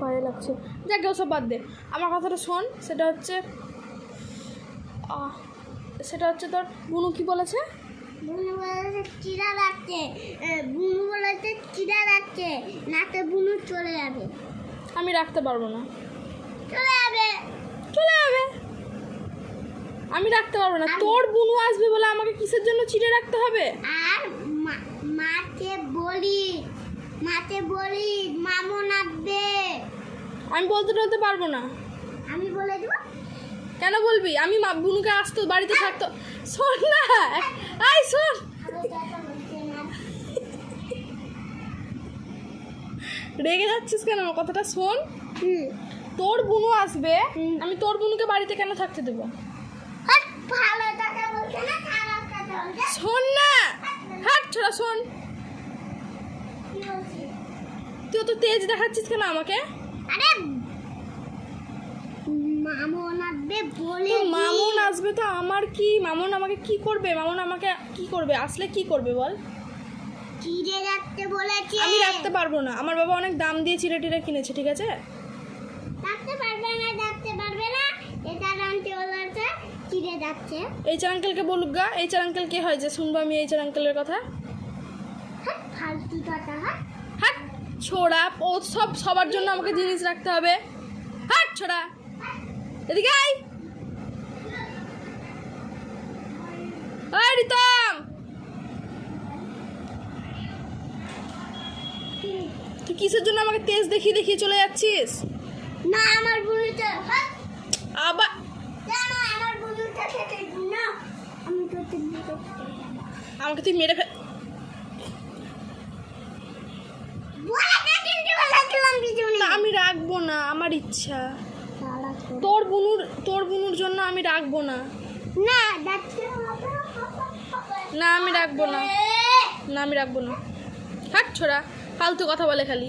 ভয় লাগছে। যাকে ওসব বাদ দে, আমার কথাটা শোন। সেটা হচ্ছে তোর বুনু কি বলেছে? বুনু বলেছে চিড়া রাখছে, বুনু বলেছে চিড়া রাখছে, নাতে বুনু চলে যাবে। আমি রাখতে পারবো না। চলে যাবে। আমি রাখতে পারবো না। তোর বুনু আসবে বলে আমাকে কিসের জন্য চিড়ে রাখতে হবে? আর মাকে বলি মামুন আসবে। আমি বলতে পারবো না। আমি বলে দেবো। কেন বলবি? আমি বুনুকে আসতো, বাড়িতে থাকতো। শোন না, আই শোন, রেগে যাচ্ছিস কেন? আমার কথাটা শোন। তোর বুনু আসবে, আমি তোর বুনুকে বাড়িতে কেন থাকতে দেবো? ভালো কথা বলছে না, খারাপ কথা বলছে। শোন না, হাট ছোড়া, শোন। কি বলছিস? তুই তো তেজ দেখাচ্ছিস কেন আমাকে? আরে মামুন আসবে বলে। মামুন আসবে তো আমার কি? মামুন আমাকে কি করবে? মামুন আমাকে কি করবে? আসলে কি করবে বল? চিড়ে রাখতে বলেছে। আমি রাখতে পারবো না। আমার বাবা অনেক দাম দিয়ে চিড়ে টিড়ে কিনেছে, ঠিক আছে? রাখতে পারবে না, এটা রাখতে বলেছে চিড়ে যাচ্ছে। এইচআর আঙ্কেলকে বলুক গা। এইচআর আঙ্কেল কে হয় যে শুনবো আমি এইচআর আঙ্কেলের কথা? ফালতু কথা। হাট ছোড়া, ও সবার জন্য আমাকে জিনিস রাখতে হবে। হাট ছোড়া, এদিকে আয়। রিতম, তুই কিসের জন্য আমাকে তেজ দেখিয়ে চলে যাচ্ছিস? না আমার বুনুটা আবার আমার বুনুটা খেতে না। আমি তো আমাকে তুই মেরে ফেল। আমি রাখবো না, আমার ইচ্ছা। তোর বুনুর জন্য আমি রাখবো না। না আমি রাখবো না। হাট ছোড়া, ফালতু কথা বলে খালি।